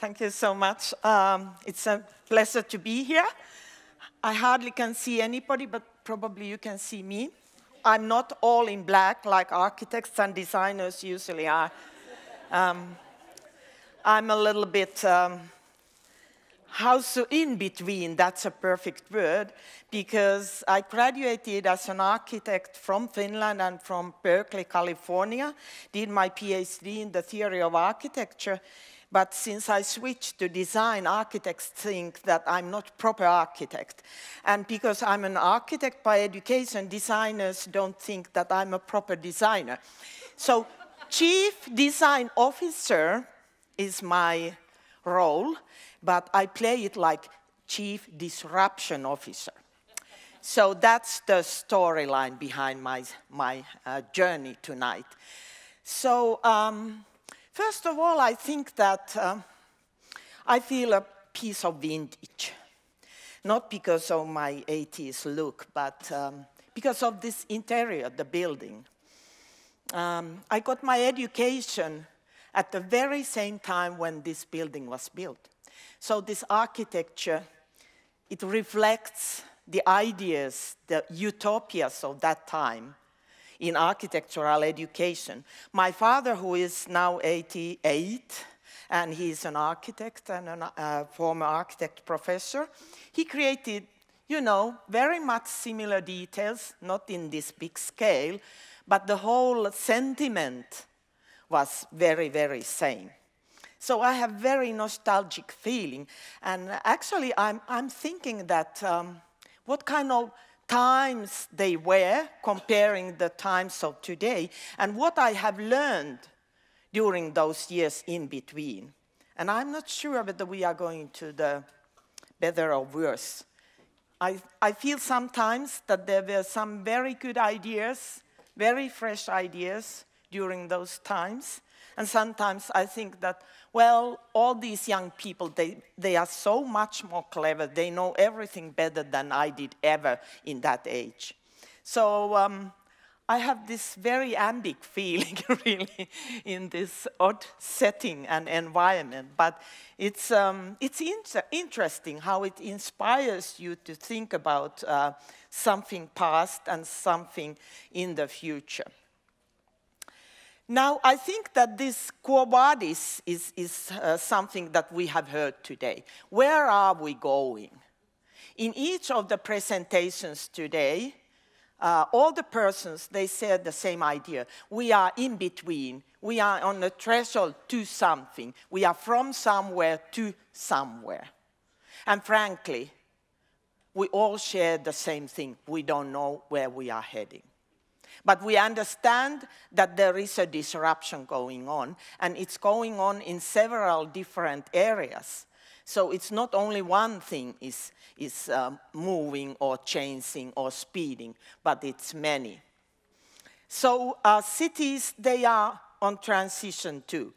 Thank you so much. It's a pleasure to be here. I hardly can see anybody, but probably you can see me. I'm not all in black like architects and designers usually are. I'm a little bit, in between, that's a perfect word, because I graduated as an architect from Finland and from Berkeley, California, did my PhD in the theory of architecture, but since I switched to design, architects think that I'm not proper architect. And because I'm an architect by education, designers don't think that I'm a proper designer. So Chief Design Officer is my role, but I play it like Chief Disruption Officer. So that's the storyline behind my journey tonight. So first of all, I think that I feel a piece of vintage. Not because of my 80s look, but because of this interior, the building. I got my education at the very same time when this building was built. So this architecture, it reflects the ideas, the utopias of that time in architectural education. My father, who is now 88, and he's an architect and a former architect professor, he created, you know, very much similar details, not in this big scale, but the whole sentiment was very, very same. So I have very nostalgic feeling, and actually I'm thinking that what kind of times they were, comparing the times of today, and what I have learned during those years in between. And I'm not sure whether we are going to the better or worse. I feel sometimes that there were some very good ideas, very fresh ideas during those times. And sometimes I think that, well, all these young people, they are so much more clever. They know everything better than I did ever in that age. So I have this very ambiguous feeling, really, in this odd setting and environment. But it's interesting how it inspires you to think about something past and something in the future. Now, I think that this Quo Vadis is something that we have heard today. Where are we going? In each of the presentations today, all the persons, they said the same idea. We are in between. We are on the threshold to something. We are from somewhere to somewhere. And frankly, we all share the same thing. We don't know where we are heading. But we understand that there is a disruption going on, and it's going on in several different areas. So it's not only one thing is moving or changing or speeding, but it's many. So cities, they are on transition too.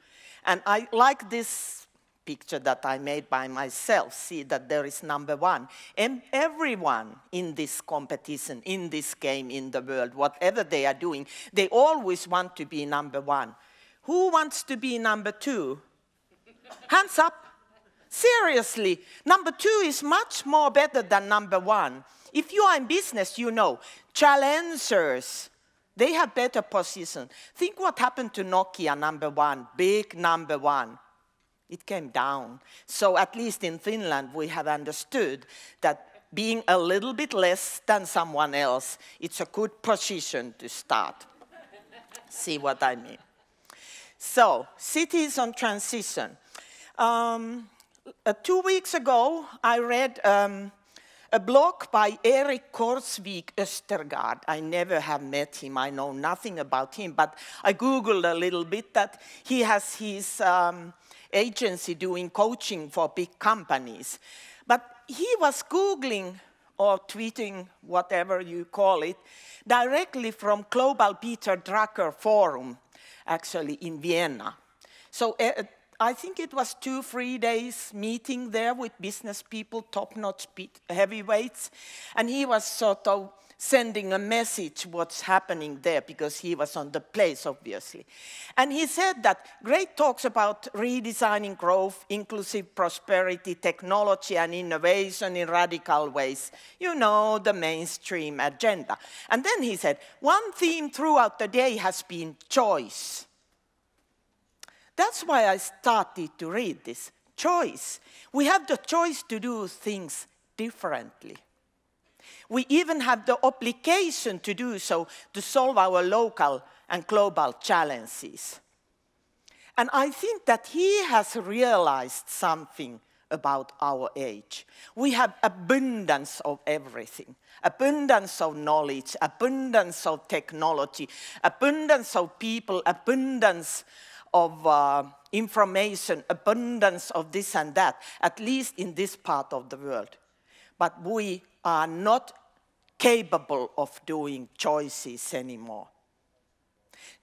And I like this picture that I made by myself, see that there is number one. And everyone in this competition, in this game, in the world, whatever they are doing, they always want to be number one. Who wants to be number two? Hands up. Seriously, number two is much more better than number one. If you are in business, you know, challengers, they have better position. Think what happened to Nokia number one, big number one. It came down. So at least in Finland, we have understood that being a little bit less than someone else, it's a good position to start. See what I mean? So, cities on transition. 2 weeks ago, I read a blog by Erik Korsvik Östergaard. I never have met him. I know nothing about him, but I Googled a little bit that he has his agency doing coaching for big companies. But he was Googling or tweeting, whatever you call it, directly from Global Peter Drucker Forum, actually in Vienna. So I think it was 2-3 days meeting there with business people, top-notch heavyweights, and he was sort of sending a message what's happening there, because he was on the place, obviously. And he said that great talks about redesigning growth, inclusive prosperity, technology and innovation in radical ways. You know, the mainstream agenda. And then he said, one theme throughout the day has been choice. That's why I started to read this. Choice. We have the choice to do things differently. We even have the obligation to do so to solve our local and global challenges. And I think that he has realized something about our age. We have abundance of everything. Abundance of knowledge, abundance of technology, abundance of people, abundance of information, abundance of this and that, at least in this part of the world. But we are not capable of doing choices anymore.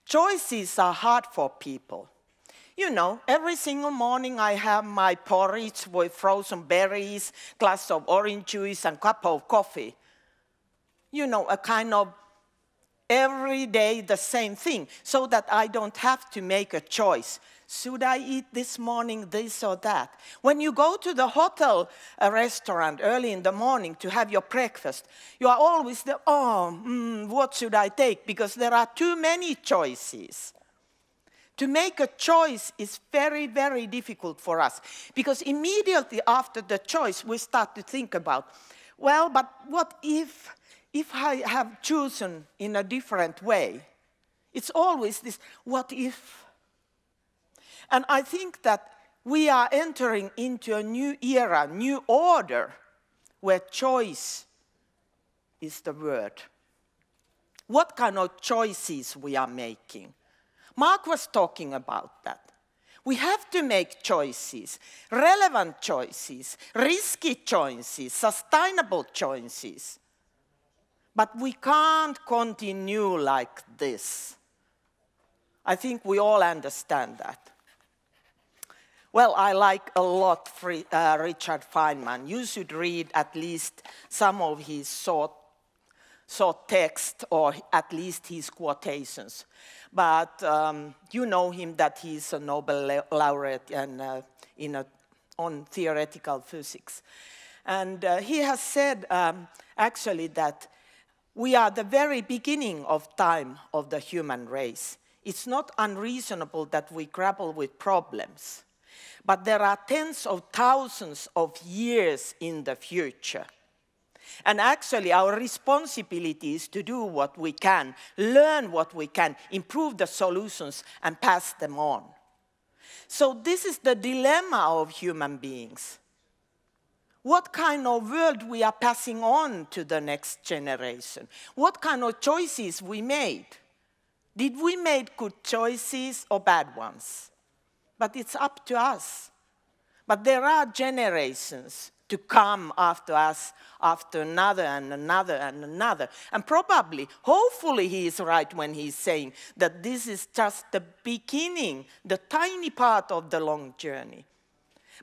Choices are hard for people. You know, every single morning I have my porridge with frozen berries, glass of orange juice and cup of coffee. You know, a kind of every day the same thing, so that I don't have to make a choice. Should I eat this morning this or that? When you go to the hotel, a restaurant early in the morning to have your breakfast, you are always there, what should I take? Because there are too many choices. To make a choice is very, very difficult for us, because immediately after the choice we start to think about, well, but what if I have chosen in a different way? It's always this, what if? And I think that we are entering into a new era, new order, where choice is the word. What kind of choices we are making? Mark was talking about that. We have to make choices, relevant choices, risky choices, sustainable choices. But we can't continue like this. I think we all understand that. Well, I like a lot Richard Feynman. You should read at least some of his short text, or at least his quotations. But you know him, that he's a Nobel laureate and, on theoretical physics. And he has said, actually, that we are the very beginning of time of the human race. It's not unreasonable that we grapple with problems. But there are tens of thousands of years in the future. And actually, our responsibility is to do what we can, learn what we can, improve the solutions, and pass them on. So this is the dilemma of human beings. What kind of world we are passing on to the next generation? What kind of choices we made? Did we make good choices or bad ones? But it's up to us. But there are generations to come after us, after another and another and another. And probably, hopefully he is right when he's saying that this is just the beginning, the tiny part of the long journey.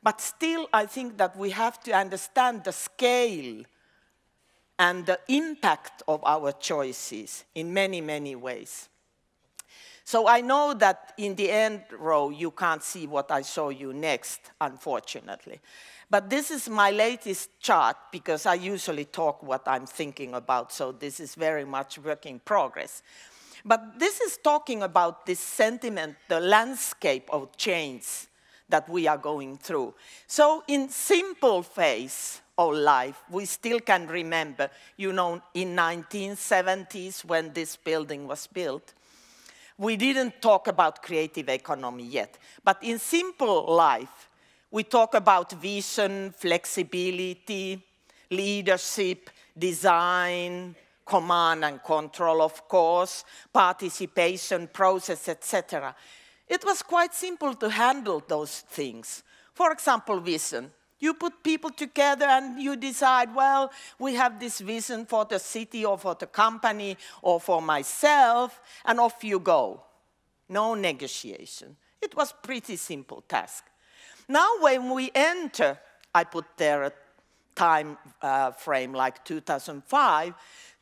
But still, I think that we have to understand the scale and the impact of our choices in many, many ways. So I know that in the end row, you can't see what I show you next, unfortunately. But this is my latest chart, because I usually talk what I'm thinking about, so this is very much work in progress. But this is talking about this sentiment, the landscape of change that we are going through. So in simple phase of life, we still can remember, you know, in 1970s when this building was built, we didn't talk about creative economy yet. But in simple life, we talk about vision, flexibility, leadership, design, command and control, of course, participation, process, etc. It was quite simple to handle those things. For example, vision. You put people together and you decide, well, we have this vision for the city or for the company or for myself, and off you go. No negotiation. It was a pretty simple task. Now when we enter, I put there a time frame like 2005,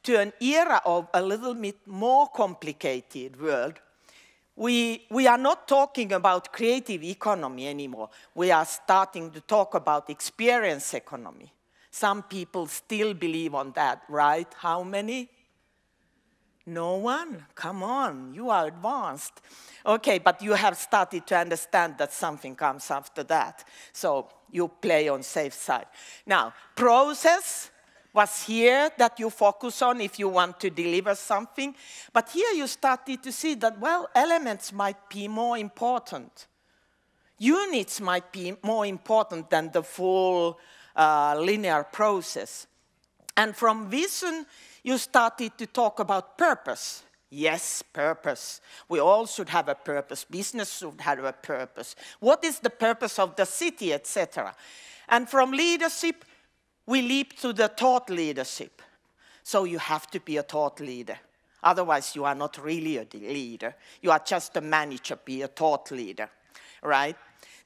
to an era of a little bit more complicated world. We are not talking about creative economy anymore. We are starting to talk about experience economy. Some people still believe on that, right? How many? No one? Come on, you are advanced. Okay, but you have started to understand that something comes after that. So you play on safe side. Now, process was here that you focus on if you want to deliver something. But here you started to see that, well, elements might be more important. Units might be more important than the full linear process. And from vision, you started to talk about purpose. Yes, purpose. We all should have a purpose. Business should have a purpose. What is the purpose of the city, etc.? And from leadership, we leap to the thought leadership. So you have to be a thought leader. Otherwise, you are not really a leader. You are just a manager, be a thought leader, right?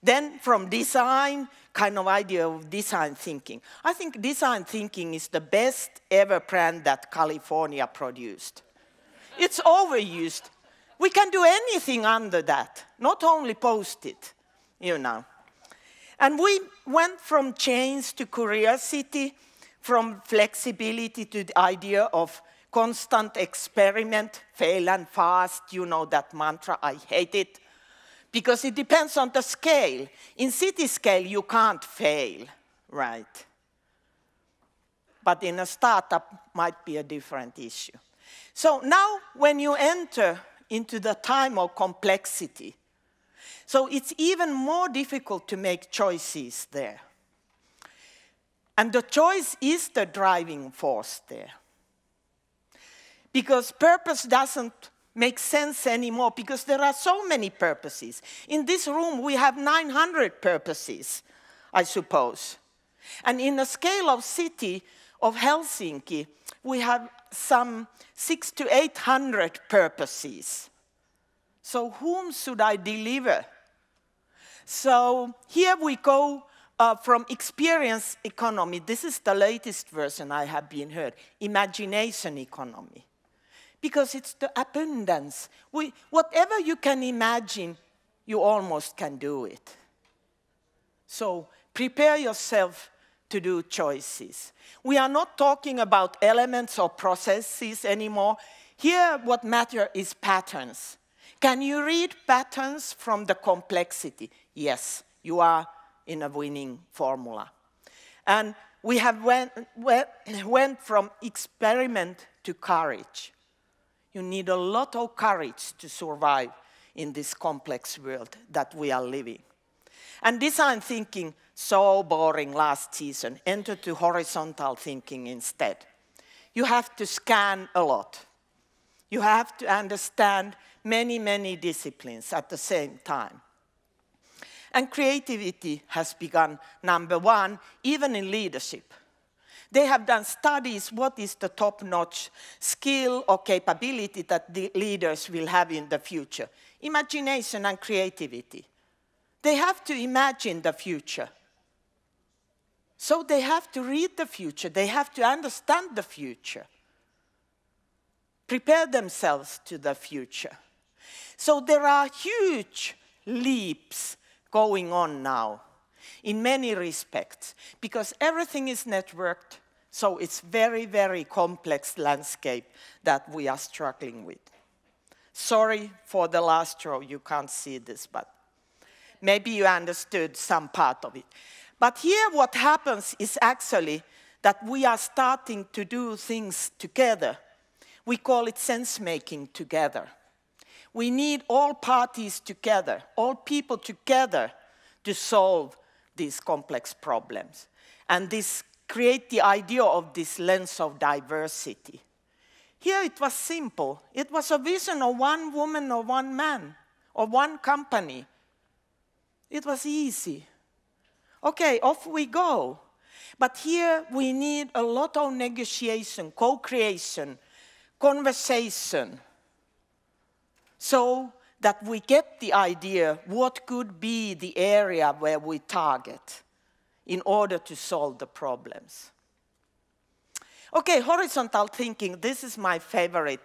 Then from design, kind of idea of design thinking. I think design thinking is the best ever brand that California produced. It's overused. We can do anything under that, not only post it, you know. And we went from change to curiosity, from flexibility to the idea of constant experiment, fail and fast. You know that mantra, I hate it. Because it depends on the scale. In city scale, you can't fail, right? But in a startup, might be a different issue. So now, when you enter into the time of complexity, so it's even more difficult to make choices there. And the choice is the driving force there. Because purpose doesn't make sense anymore, because there are so many purposes. In this room, we have 900 purposes, I suppose. And in the scale of City of Helsinki, we have some 600 to 800 purposes. So whom should I deliver? So here we go from experience economy. This is the latest version I have been heard, imagination economy. Because it's the abundance. Whatever you can imagine, you almost can do it. So prepare yourself to do choices. We are not talking about elements or processes anymore. Here, what matters is patterns. Can you read patterns from the complexity? Yes, you are in a winning formula. And we have went from experiment to courage. You need a lot of courage to survive in this complex world that we are living. And design thinking, so boring last season, enter to horizontal thinking instead. You have to scan a lot. You have to understand many, many disciplines at the same time. And creativity has become number one, even in leadership. They have done studies, what is the top-notch skill or capability that the leaders will have in the future? Imagination and creativity. They have to imagine the future. So they have to read the future. They have to understand the future. Prepare themselves to the future. So there are huge leaps going on now in many respects, because everything is networked, so it's very, very complex landscape that we are struggling with. Sorry for the last row, you can't see this, but maybe you understood some part of it. But here what happens is actually that we are starting to do things together. We call it sense-making together. We need all parties together, all people together to solve these complex problems. And this create the idea of this lens of diversity. Here it was simple. It was a vision of one woman or one man or one company. It was easy. Okay, off we go. But here we need a lot of negotiation, co-creation, conversation, so that we get the idea what could be the area where we target in order to solve the problems. Okay, horizontal thinking, this is my favorite.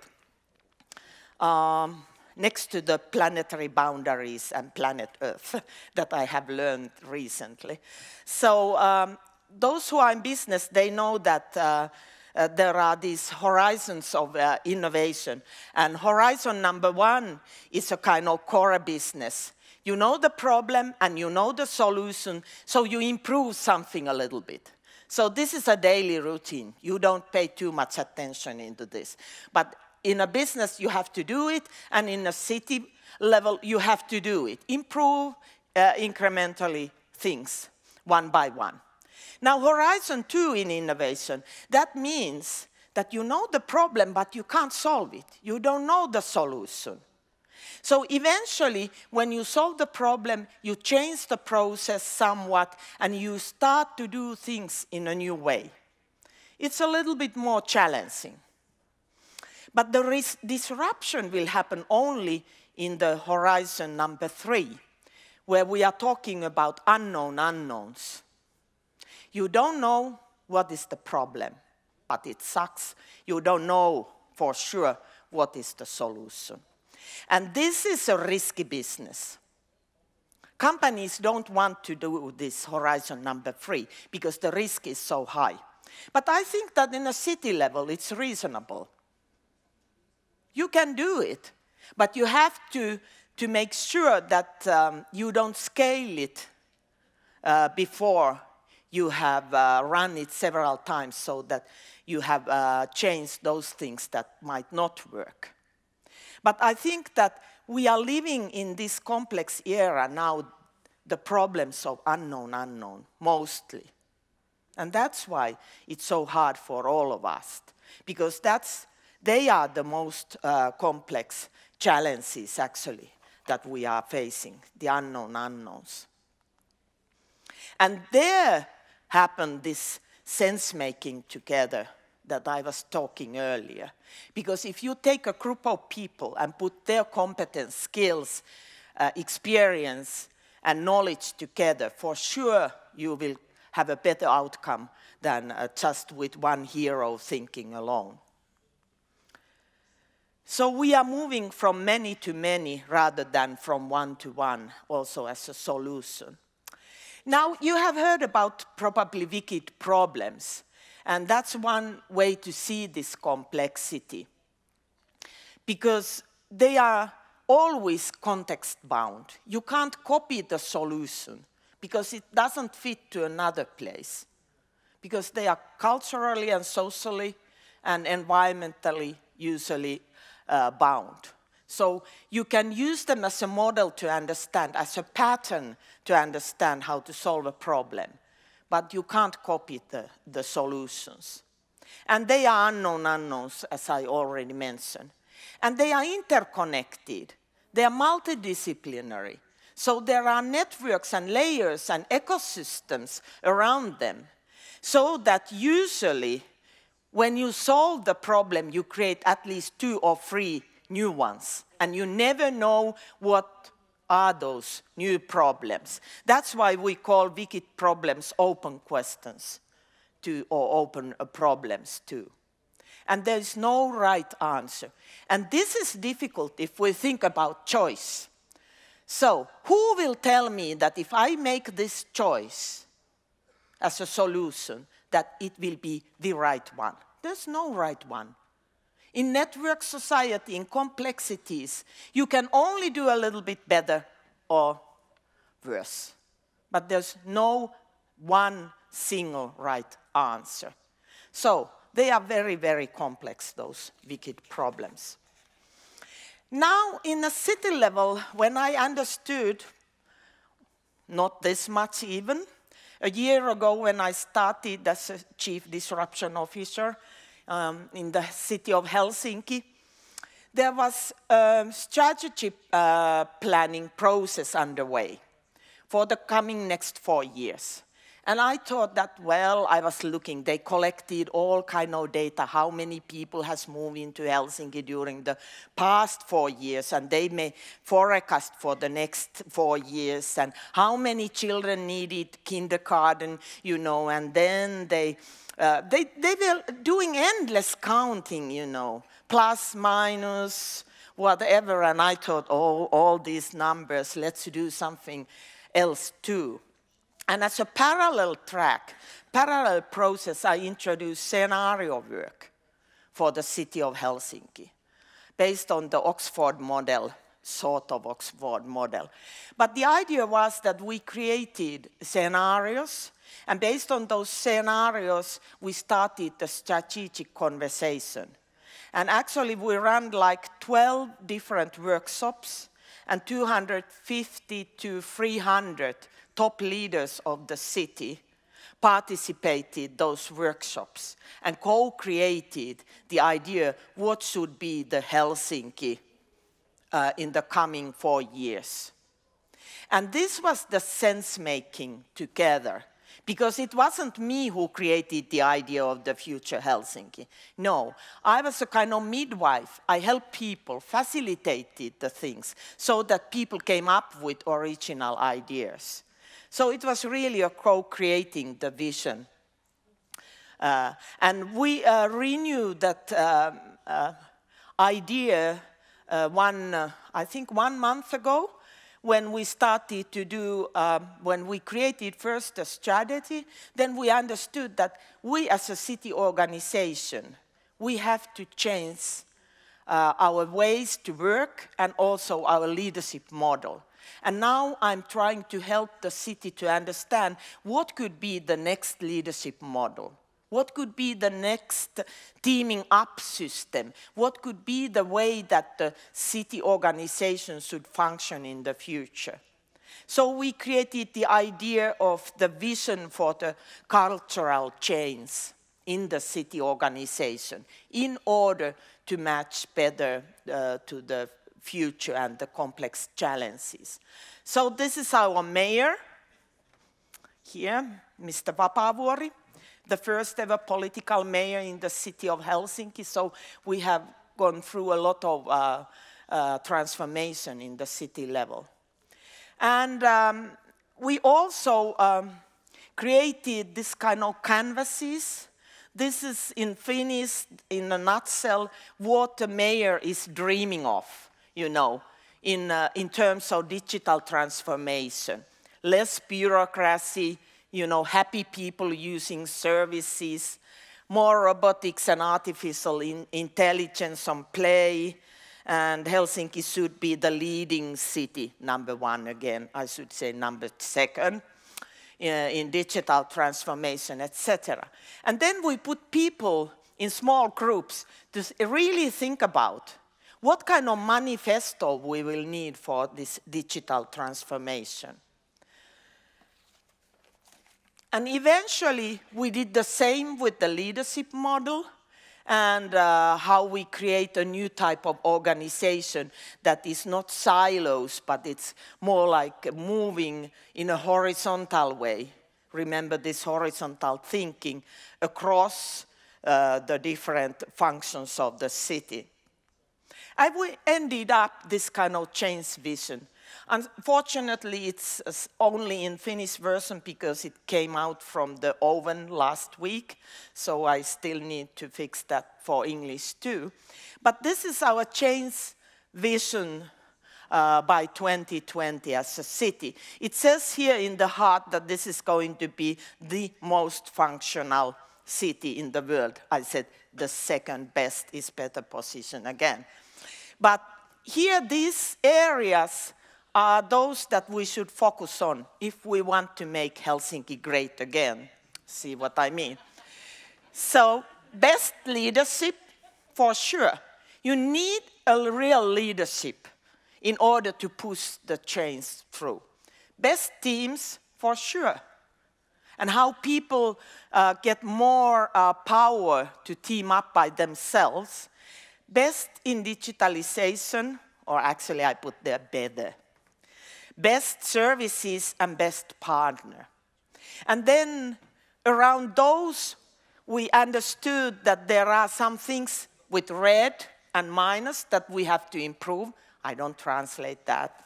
Next to the planetary boundaries and planet Earth that I have learned recently. So those who are in business, they know that there are these horizons of innovation. And horizon number 1 is a kind of core business. You know the problem and you know the solution, so you improve something a little bit. So this is a daily routine. You don't pay too much attention into this. But in a business, you have to do it, and in a city level, you have to do it. Improve incrementally things, one by one. Now, horizon 2 in innovation, that means that you know the problem, but you can't solve it. You don't know the solution. So eventually, when you solve the problem, you change the process somewhat, and you start to do things in a new way. It's a little bit more challenging. But the disruption will happen only in the horizon number 3, where we are talking about unknown unknowns. You don't know what is the problem, but it sucks. You don't know for sure what is the solution. And this is a risky business. Companies don't want to do this horizon number 3 because the risk is so high. But I think that in a city level, it's reasonable. You can do it, but you have to make sure that you don't scale it before you have run it several times so that you have changed those things that might not work. But I think that we are living in this complex era now, the problems of unknown, mostly. And that's why it's so hard for all of us, because they are the most complex challenges, actually, that we are facing, the unknown unknowns. And there happened this sense-making together that I was talking earlier. Because if you take a group of people and put their competence, skills, experience, and knowledge together, for sure you will have a better outcome than just with one hero thinking alone. So we are moving from many to many rather than from one to one, also as a solution. Now, you have heard about probably wicked problems. And that's one way to see this complexity, because they are always context-bound. You can't copy the solution because it doesn't fit to another place, because they are culturally and socially and environmentally usually bound. So you can use them as a model to understand, as a pattern to understand how to solve a problem. But you can't copy the solutions. And they are unknown unknowns, as I already mentioned. And they are interconnected. They are multidisciplinary. So there are networks and layers and ecosystems around them. So that usually, when you solve the problem, you create at least 2 or 3 new ones. And you never know what are those new problems. That's why we call wicked problems open questions or open problems too. And there's no right answer. And this is difficult if we think about choice. So who will tell me that if I make this choice as a solution, that it will be the right one? There's no right one. In network society, in complexities, you can only do a little bit better or worse. But there's no one single right answer. So they are very, very complex, those wicked problems. Now, in a city level, when I understood, not this much even, a year ago when I started as a Chief Disruption Officer, in the City of Helsinki, there was a strategy planning process underway for the coming next 4 years. And I thought that, well, I was looking, they collected all kind of data, how many people has moved into Helsinki during the past 4 years, and they may forecast for the next 4 years, and how many children needed kindergarten, you know, and then they were doing endless counting, you know, plus, minus, whatever, and I thought, oh, all these numbers, let's do something else too. And as a parallel track, parallel process, I introduced scenario work for the City of Helsinki, based on the Oxford model, sort of Oxford model. But the idea was that we created scenarios, and based on those scenarios, we started the strategic conversation. And actually, we ran like 12 different workshops, and 250 to 300 top leaders of the city participated those workshops and co-created the idea what should be the Helsinki in the coming 4 years. And this was the sense-making together, because it wasn't me who created the idea of the future Helsinki. No, I was a kind of midwife. I helped people, facilitated the things so that people came up with original ideas. So it was really a co-creating the vision. And we renewed that idea I think 1 month ago, when we started to do, when we created first a strategy, then we understood that we as a city organization, we have to change our ways to work and also our leadership model. And now I'm trying to help the city to understand what could be the next leadership model. What could be the next teaming up system? What could be the way that the city organization should function in the future? So we created the idea of the vision for the cultural change in the city organization in order to match better to the future and the complex challenges. So this is our mayor here, Mr. Vapaavuori, the first ever political mayor in the city of Helsinki. So we have gone through a lot of transformation in the city level. And we also created this kind of canvases. This is in Finnish, in a nutshell, what the mayor is dreaming of, you know, in terms of digital transformation. Less bureaucracy, you know, happy people using services, more robotics and artificial intelligence on play, and Helsinki should be the leading city, #1 again, I should say #2, in digital transformation, etc. And then we put people in small groups to really think about what kind of manifesto we will need for this digital transformation. And eventually, we did the same with the leadership model and how we create a new type of organization that is not silos, but it's more like moving in a horizontal way. Remember this horizontal thinking across the different functions of the city. And we ended up this kind of change vision. Unfortunately, it's only in Finnish version because it came out from the oven last week, so I still need to fix that for English too. But this is our change vision by 2020 as a city. It says here in the heart that this is going to be the most functional city in the world. I said the second best is better position again. But here these areas are those that we should focus on if we want to make Helsinki great again. See what I mean? So, best leadership, for sure. You need a real leadership in order to push the change through. Best teams, for sure. And how people get more power to team up by themselves. Best in digitalization, or actually I put there better. Best services and best partner. And then around those, we understood that there are some things with red and minus that we have to improve. I don't translate that.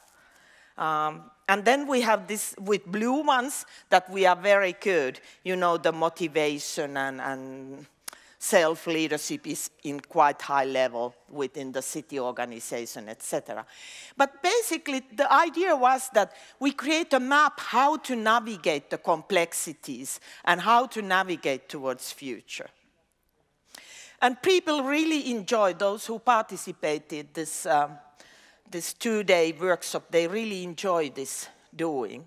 And then we have this with blue ones that we are very good. You know, the motivation and self-leadership is in quite high level within the city organization, etc. But basically, the idea was that we create a map how to navigate the complexities and how to navigate towards future. And people really enjoyed, those who participated this, this two-day workshop, they really enjoyed this doing.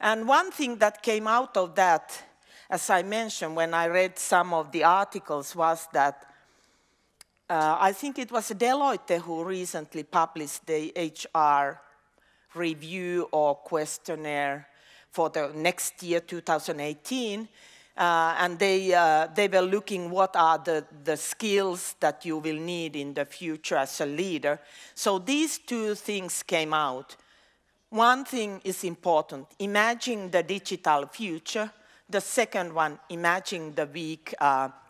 And one thing that came out of that, as I mentioned, when I read some of the articles, was that I think it was Deloitte who recently published the HR review or questionnaire for the next year, 2018. And they were looking what are the skills that you will need in the future as a leader. So these two things came out. One thing is important, imagine the digital future. The second one, imagine the weak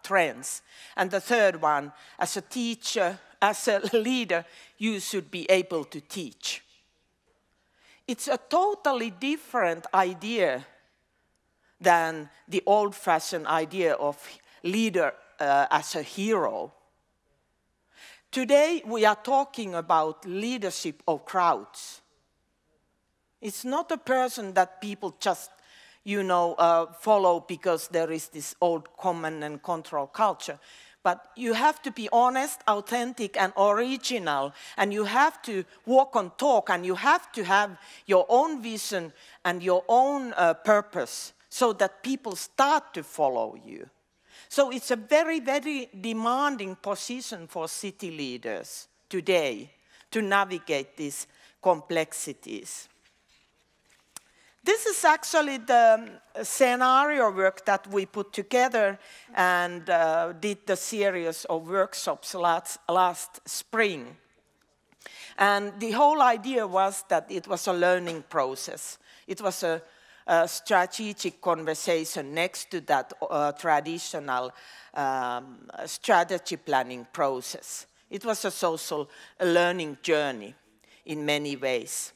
trends. And the third one, as a teacher, as a leader, you should be able to teach. It's a totally different idea than the old-fashioned idea of leader as a hero. Today, we are talking about leadership of crowds. It's not a person that people just, you know, follow because there is this old command and control culture. But you have to be honest, authentic, and original, and you have to walk and talk, and you have to have your own vision and your own purpose so that people start to follow you. So it's a very, very demanding position for city leaders today to navigate these complexities. This is actually the scenario work that we put together and did the series of workshops last spring. And the whole idea was that it was a learning process. It was a strategic conversation next to that traditional strategy planning process. It was a social learning journey in many ways.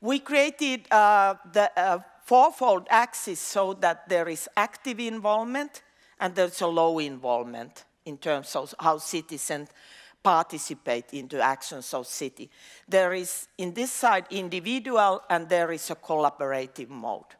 We created the fourfold axis so that there is active involvement and there's a low involvement in terms of how citizens participate into actions of city. There is, in this side, individual and there is a collaborative mode.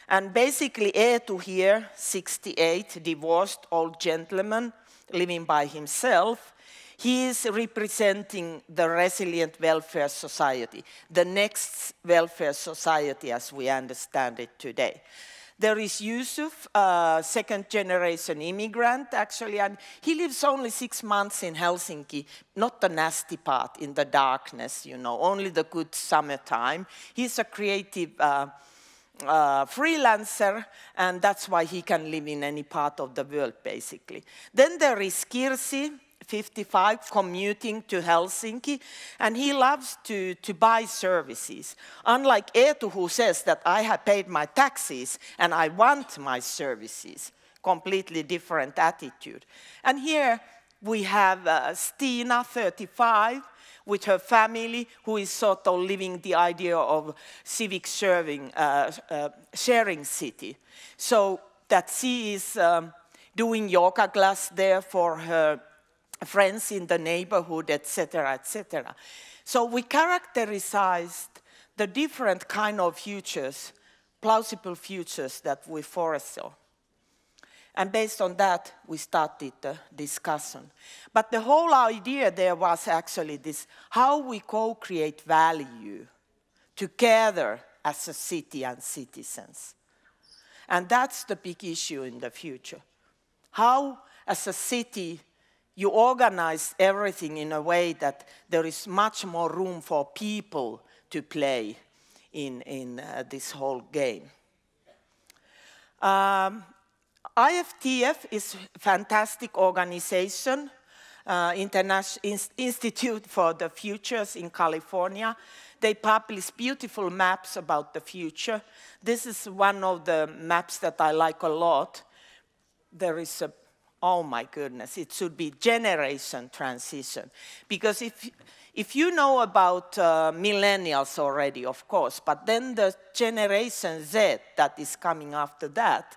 And basically, Eetu here, 68, divorced old gentleman living by himself, he is representing the resilient welfare society, the next welfare society as we understand it today. There is Yusuf, second-generation immigrant, actually, and he lives only 6 months in Helsinki, not the nasty part, in the darkness, you know, only the good summertime. He's a creative freelancer, and that's why he can live in any part of the world, basically. Then there is Kirsi, 55, commuting to Helsinki, and he loves to buy services. Unlike Eetu, who says that I have paid my taxes and I want my services. Completely different attitude. And here we have Stina, 35, with her family, who is sort of living the idea of civic serving, sharing city. So that she is doing yoga class there for her friends in the neighborhood, etc., etc. So we characterized the different kind of futures, plausible futures that we foresaw. And based on that, we started the discussion. But the whole idea there was actually this, how we co-create value together as a city and citizens. And that's the big issue in the future. How, as a city, you organize everything in a way that there is much more room for people to play in this whole game. IFTF is a fantastic organization, International Institute for the Futures in California. they publish beautiful maps about the future. This is one of the maps that I like a lot. There is a, oh my goodness, it should be generation transition. Because if you know about millennials already, of course, but then the generation Z that is coming after that,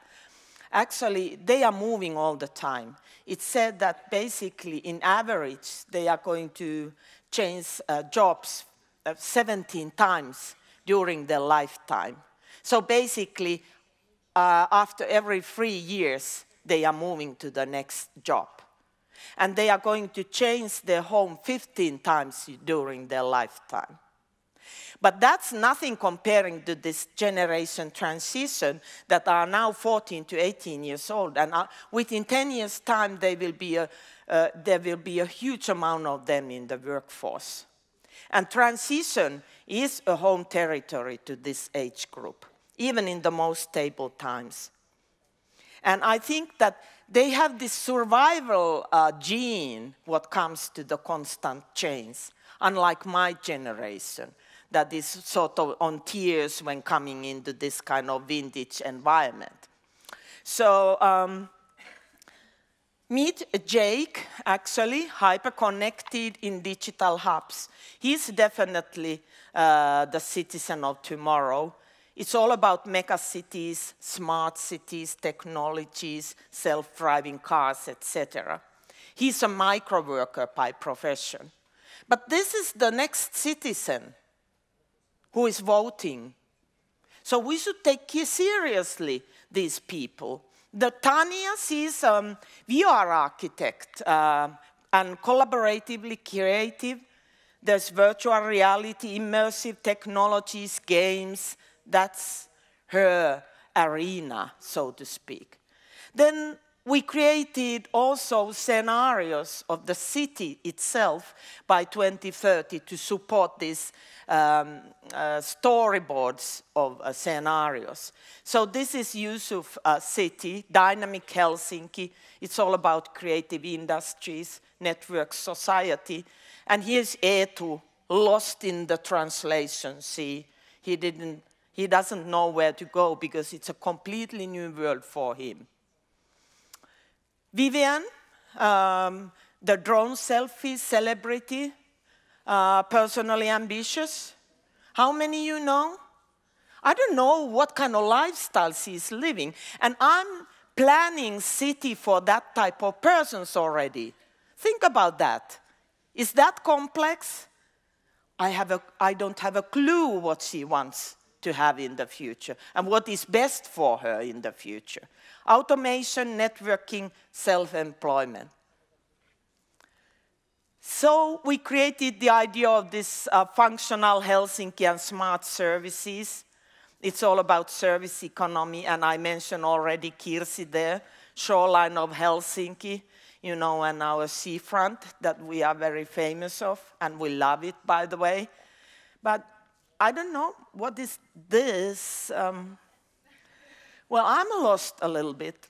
actually, they are moving all the time. It's said that basically, in average, they are going to change jobs 17 times during their lifetime. So basically, after every 3 years, they are moving to the next job. And they are going to change their home 15 times during their lifetime. But that's nothing comparing to this generation transition that are now 14 to 18 years old. And within 10 years' time, there will be a huge amount of them in the workforce. And transition is a home territory to this age group, even in the most stable times. And I think that they have this survival gene what comes to the constant change, unlike my generation, that is sort of on tears when coming into this kind of vintage environment. So meet Jake, actually, hyper-connected in digital hubs. He's definitely the citizen of tomorrow. It's all about mega cities, smart cities, technologies, self-driving cars, etc. He's a micro worker by profession. But this is the next citizen who is voting. So we should take seriously these people. The Tanya, she's a VR architect and collaboratively creative. There's virtual reality, immersive technologies, games. That's her arena, so to speak. Then we created also scenarios of the city itself by 2030 to support these storyboards of scenarios. So this is Yusuf City, Dynamic Helsinki. It's all about creative industries, network society. And here's Eetu, lost in the translation. See, he doesn't know where to go because it's a completely new world for him. Vivian, the drone selfie celebrity, personally ambitious. How many you know? I don't know what kind of lifestyle she's living. And I'm planning city for that type of persons already. Think about that. Is that complex? I don't have a clue what she wants to have in the future and what is best for her in the future. Automation, networking, self-employment. So we created the idea of this functional Helsinki and smart services. It's all about service economy, and I mentioned already Kirsi there, shoreline of Helsinki, you know, and our seafront that we are very famous of, and we love it, by the way. But I don't know, what is this? Well, I'm lost a little bit.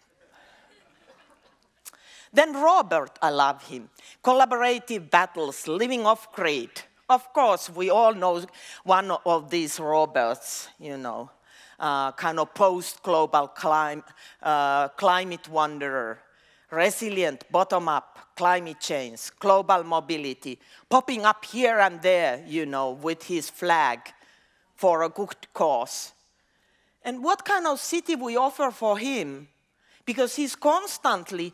Then Robert, I love him. Collaborative battles, living off-grid. Of course, we all know one of these Roberts, you know, kind of post-global climate wanderer, resilient, bottom-up, climate change, global mobility, popping up here and there, you know, with his flag for a good cause. And what kind of city we offer for him? Because he's constantly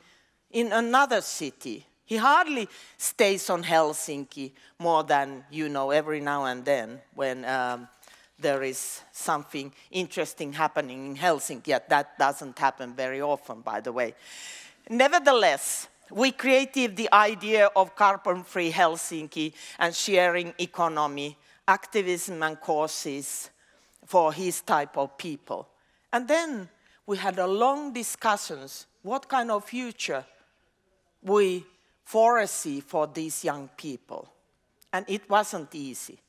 in another city. He hardly stays on Helsinki more than, you know, every now and then when there is something interesting happening in Helsinki. Yet that doesn't happen very often, by the way. Nevertheless, we created the idea of carbon-free Helsinki and sharing economy, activism and causes for his type of people. And then we had a long discussions what kind of future we foresee for these young people. And it wasn't easy.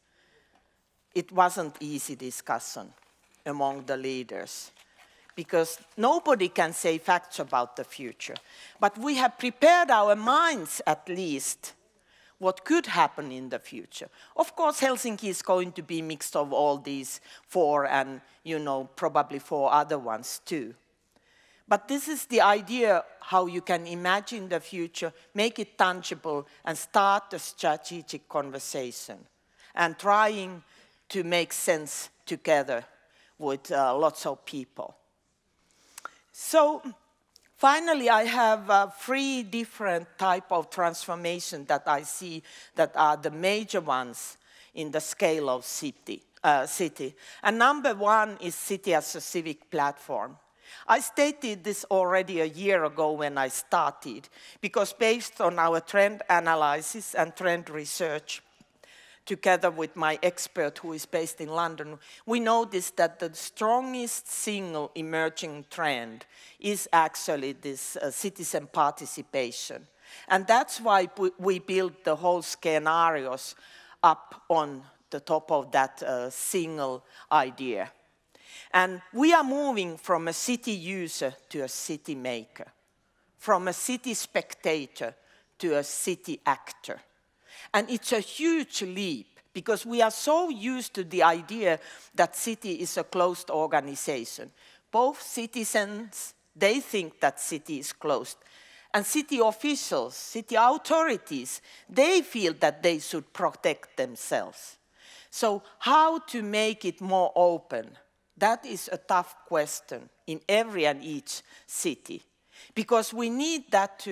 It wasn't easy discussion among the leaders because nobody can say facts about the future. But we have prepared our minds at least what could happen in the future. Of course, Helsinki is going to be mixed of all these four and, probably four other ones too. But this is the idea how you can imagine the future, make it tangible, and start a strategic conversation, and trying to make sense together with lots of people. So finally, I have 3 different types of transformation that I see that are the major ones in the scale of city. And number 1 is city as a civic platform. I stated this already a year ago when I started, because based on our trend analysis and trend research, together with my expert who is based in London, we noticed that the strongest single emerging trend is actually this citizen participation. And that's why we built the whole scenarios up on the top of that single idea. And we are moving from a city user to a city maker, from a city spectator to a city actor. And it's a huge leap, because we are so used to the idea that city is a closed organization. Both citizens, they think that city is closed. And city officials, city authorities, they feel that they should protect themselves. So how to make it more open? That is a tough question in every and each city, because we need that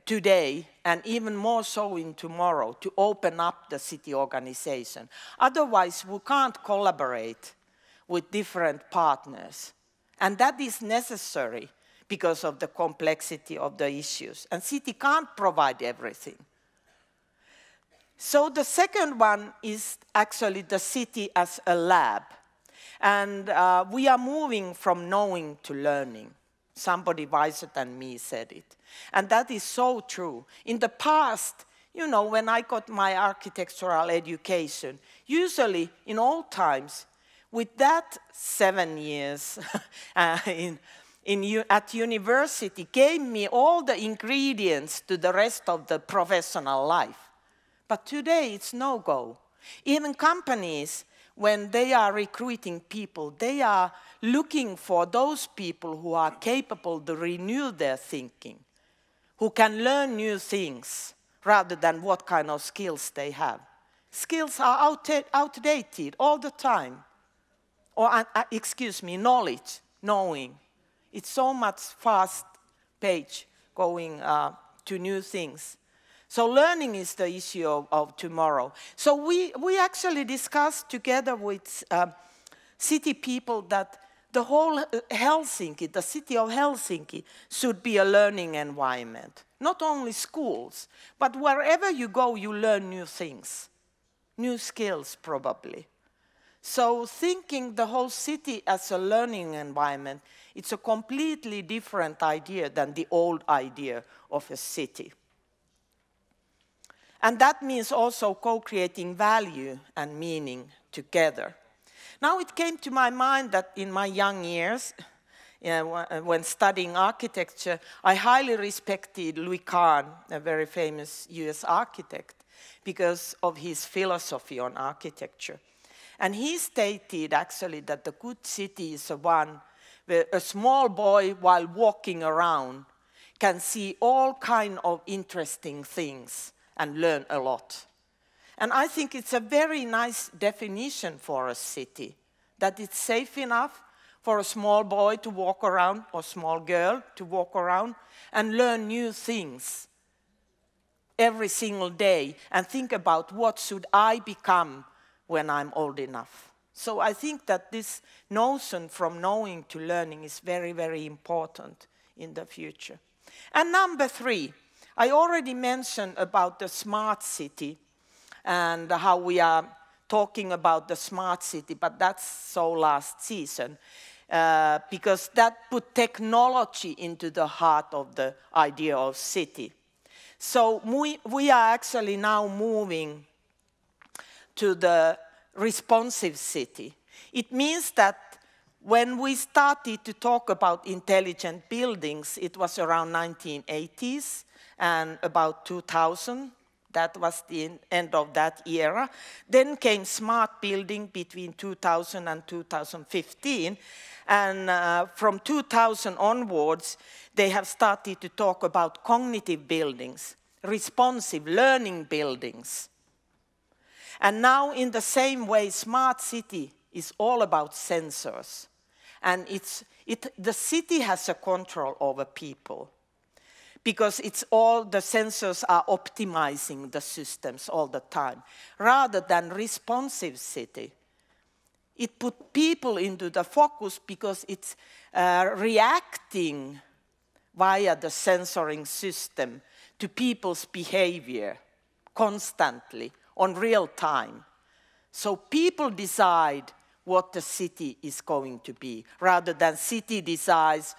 today, and even more so in tomorrow, to open up the city organization. Otherwise, we can't collaborate with different partners. And that is necessary because of the complexity of the issues. And city can't provide everything. So the second one is actually the city as a lab. And we are moving from knowing to learning. Somebody wiser than me said it. And that is so true. In the past, when I got my architectural education, usually in old times, with that 7 years at university, gave me all the ingredients to the rest of the professional life. But today it's no-go. Even companies, when they are recruiting people, they are looking for those people who are capable to renew their thinking, who can learn new things, rather than what kind of skills they have. Skills are outdated all the time. Or, knowledge, knowing. It's so much fast page going to new things. So learning is the issue of tomorrow. So we actually discussed together with city people that the whole Helsinki, the city of Helsinki, should be a learning environment. Not only schools, but wherever you go, you learn new things, new skills probably. So thinking the whole city as a learning environment, it's a completely different idea than the old idea of a city. And that means also co-creating value and meaning together. Now it came to my mind that in my young years, when studying architecture, I highly respected Louis Kahn, a very famous US architect, because of his philosophy on architecture. And he stated actually that the good city is one where a small boy, while walking around, can see all kinds of interesting things and learn a lot. And I think it's a very nice definition for a city, that it's safe enough for a small boy to walk around, or small girl to walk around, and learn new things every single day, and think about what should I become when I'm old enough. So I think that this notion from knowing to learning is very, very important in the future. And number 3, I already mentioned about the smart city and how we are talking about the smart city, but that's so last season, because that put technology into the heart of the idea of city. So we are actually now moving to the responsive city. It means that when we started to talk about intelligent buildings, it was around 1980s and about 2000, That was the end of that era. Then came smart building between 2000 and 2015. And from 2000 onwards, they have started to talk about cognitive buildings, responsive learning buildings. And now in the same way, smart city is all about sensors. And the city has a control over people, because the sensors are optimizing the systems all the time, rather than responsive city. It put people into the focus because it's reacting via the sensoring system to people's behavior constantly, on real time. So people decide what the city is going to be, rather than city decides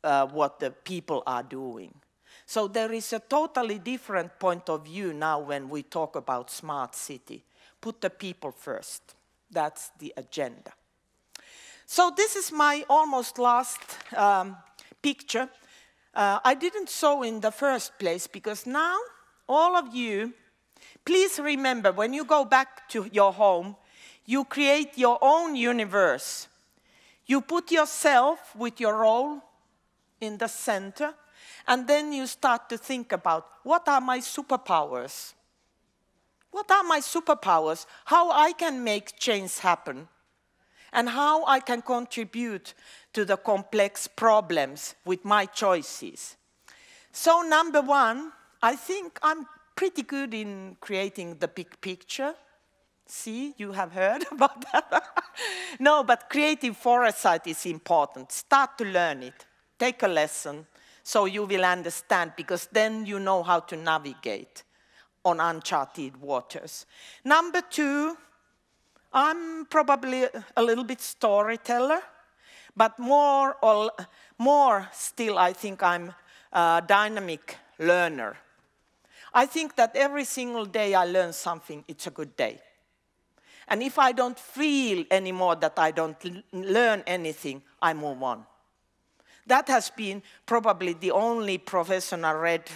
what the people are doing. So there is a totally different point of view now when we talk about smart city. Put the people first. That's the agenda. So this is my almost last picture. I didn't show in the first place because now all of you, please remember when you go back to your home, you create your own universe. You put yourself with your role in the center, and then you start to think about, what are my superpowers? What are my superpowers? How I can make change happen? And how I can contribute to the complex problems with my choices. So number one, I think I'm pretty good in creating the big picture. See, you have heard about that. No, but creative foresight is important. Start to learn it. Take a lesson so you will understand, because then you know how to navigate on uncharted waters. Number two, I'm probably a little bit storyteller, but more still I think I'm a dynamic learner. I think that every single day I learn something, it's a good day. And if I don't feel anymore that I don't learn anything, I move on. That has been probably the only professional red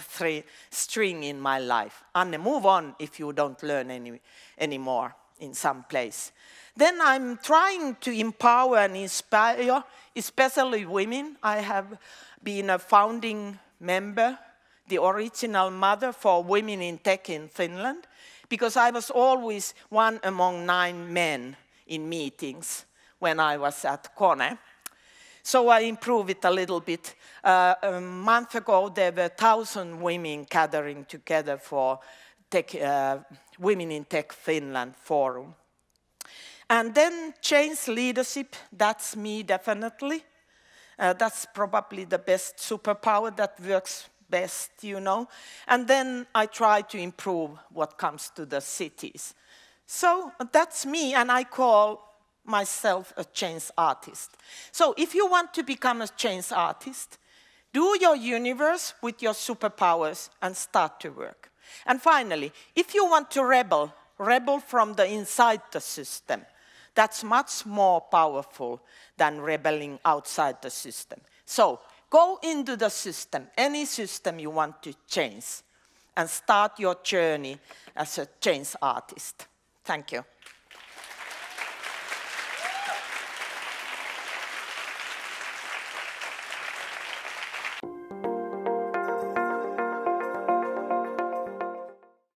string in my life. Anne, move on if you don't learn anymore in some place. Then I'm trying to empower and inspire, especially women. I have been a founding member, the original mother for women in tech in Finland, because I was always one among 9 men in meetings when I was at KONE. So I improved it a little bit. A month ago, there were 1,000 women gathering together for Women in Tech Finland forum. And then change leadership, that's me definitely. That's probably the best superpower that works best, you know. And then I try to improve what comes to the cities. So that's me, and I call myself a change artist. So if you want to become a change artist, do your universe with your superpowers and start to work. And finally, if you want to rebel from the inside the system. That's much more powerful than rebelling outside the system. So go into the system, any system you want to change, and start your journey as a change artist. Thank you.